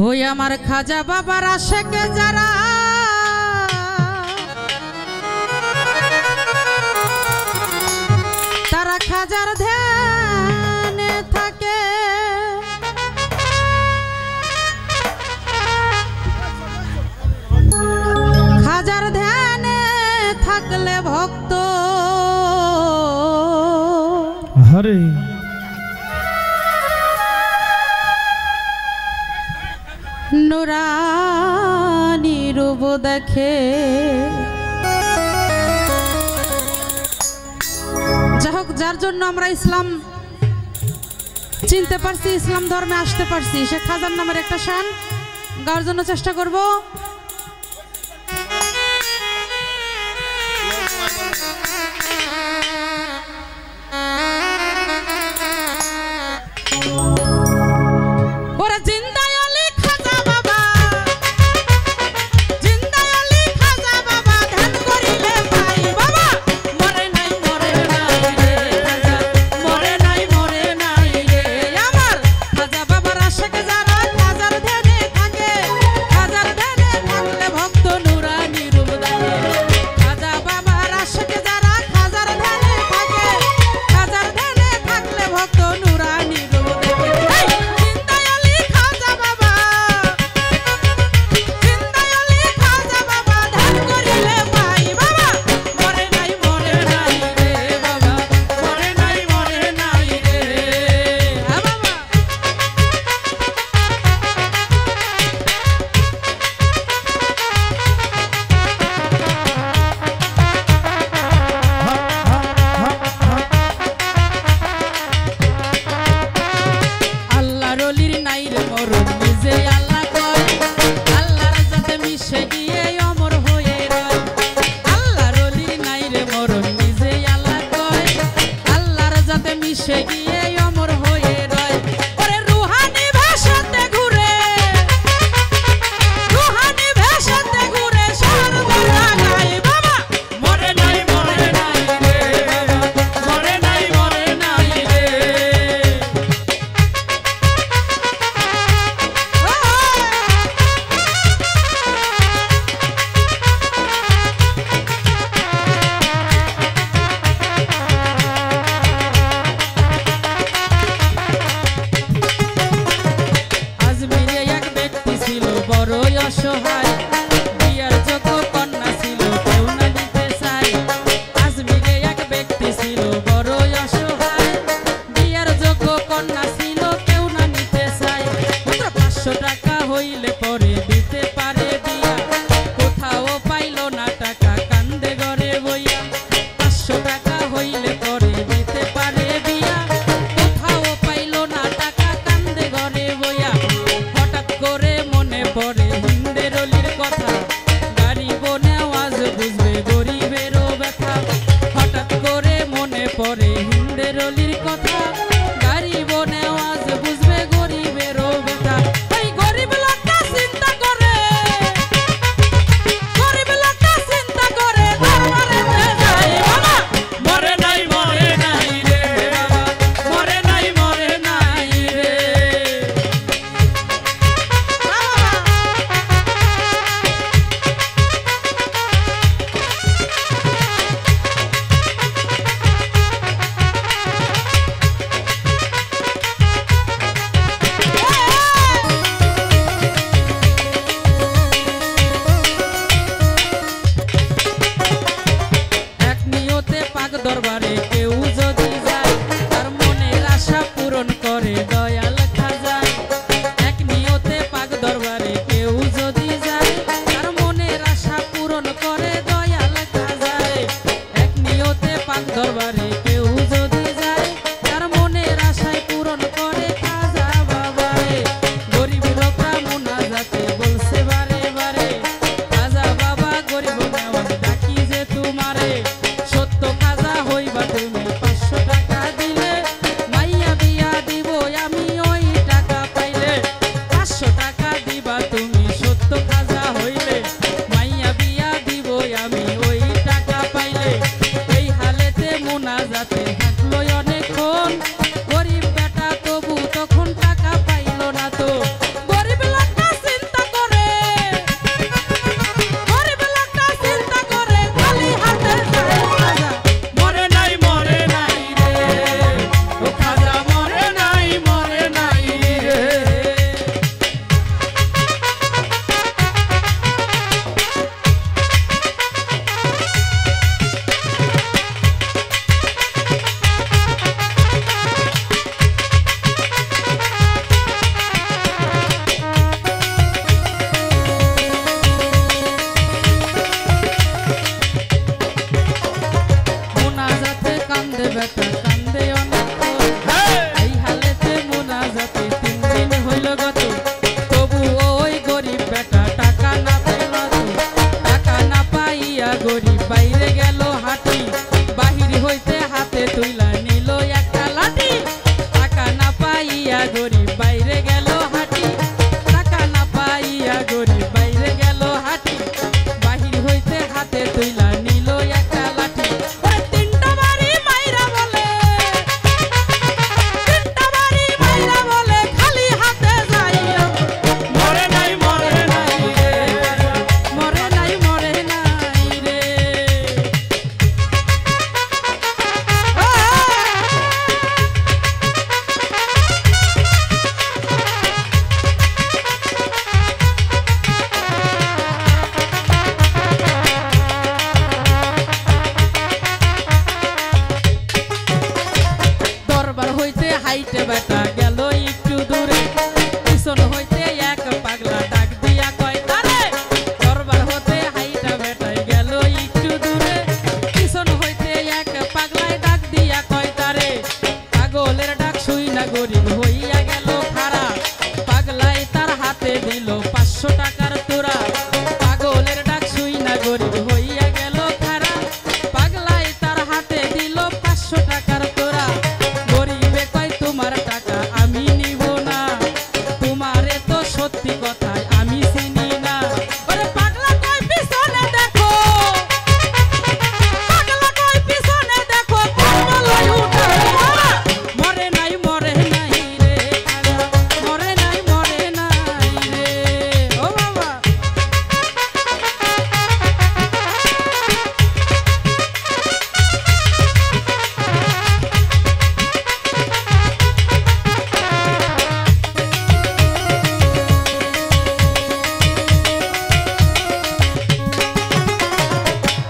ওই আমার খাজা বাবার আশেকে যারা তারা খাজার ধ্যানে থাকে, খাজার ধ্যানে থাকলে ভক্ত হরে নুরানি রূপ দেখে। যাই হোক, যার জন্য আমরা ইসলাম চিনতে পারছি, ইসলাম ধর্মে আসতে পারছি, সে খাজার নামের একটা শান গাওয়ার জন্য চেষ্টা করব। বেটা কান্দে অনেক এই হালেতে মোনাজাতে 3 দিন হইল গত তবু ওই গরিব বেটা টাকা না পেল টাকা না পাইয়া গরিব বাইরে গেল হাঁটি বাহির হইতে হাতে তুইলা নিল একটা লাঠি টাকা না পাইয়া গরিব বাইরে গেল হাঁটি টাকা না পাইয়া গরিব বাইরে গেল হাঁটি বাহির হইতে হাতে তুইলা নিল একটা লাঠি তিনটা বাড়ি মাইরা বলে খালি হাতে যাইও মরে নাই রে মরে নাই রে দরবার হইতে হাইটে বেটা গেল একটু দূরে পিছন হইতে এক পাগলা ডাক দিয়া কয় তারে দরবার হতে হাইটা বেটাই গেল একটু দূরে পিছন হইতে এক পাগলায় ডাক দিয়া কয় তারে পাগলের ডাক শুই না গরিব হইয়া গেল খারা পাগলায় তার হাতে দিল 500 টাকার তোরা পাগলের ডাক শুই না গরিব হইয়া গেল খারা পাগলায় তার হাতে দিল 500 টাকার তোরা গরিবে কয় তোমার টাকা আমি নিব না তোমারে তো সত্যি কথায় আমি চিনি না ওরে পাগলা কয় পিছনে দেখো কম্বলই উঠাইয়া মরে নাই রে মরে নাই রে ও বাবা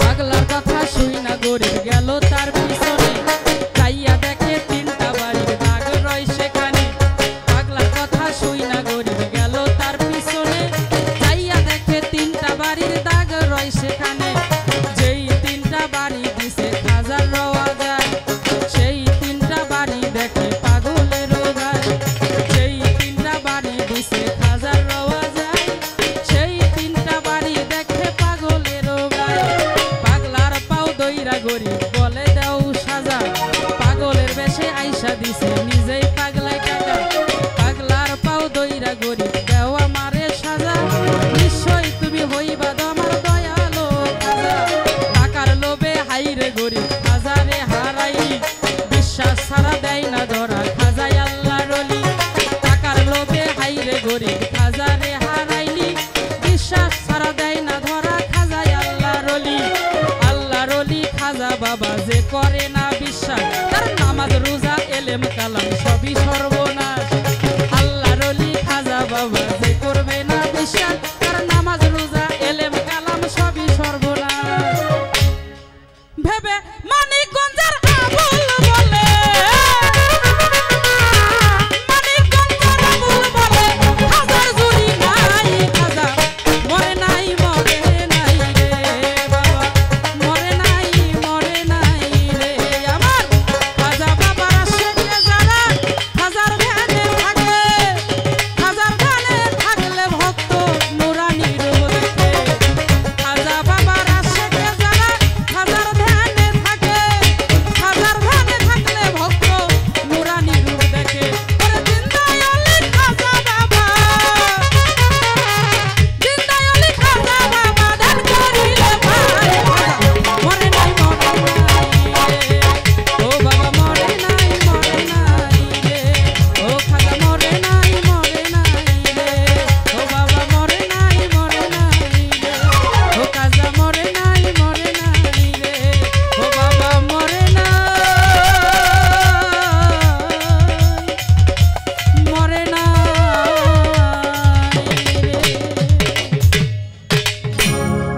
পাগলার কথা শুই না গরিব গেল তার পিছনে যাইয়া দেখে 3টা বাড়ির দাগ রয় সেখানে পাগলার কথা শুই না গরিব গেল তার পিছনে যাইয়া দেখে 3টা বাড়ির দাগ রয় সেখানে যেই 3টা বাড়ি দিছে খাজার রওয়া যায় সেই 3টা বাড়ি দেখে পাগলের গায় যেই 3টা বাড়ি দিছে খাজার রওয়া যায় সেই 3টা বাড়ি দেখে পাগলের গায় পাগলার পাও দইরা গরিব বলে দাও সাজা পাগলের বেশে আইসা দিছে নিজেই পাগলায় টাকা পাগলার পাও দইরা গরিব দেও আমারে সাজা নিশ্চয় তুমি হইবা আমার দয়ালো খাজা টাকার লোভে হাইরে গরিব খাজারে হারাইলি বিশ্বাস ছাড়া দেয় না ধরা খাজায় আল্লাহর ওলি টাকার লোভে হাইরে গরিব খাজারে হারাইলি বিশ্বাস ছাড়া দেয় না ধরা খাজায় আল্লাহর ওলি খাজা বাবা যে করে না বিশ্বাস তার নামাজ রোজা এলেম কালাম সবই সর্বনাশ আল্লাহর ওলি খাজা বাবা যে করবে না বিশ্বাস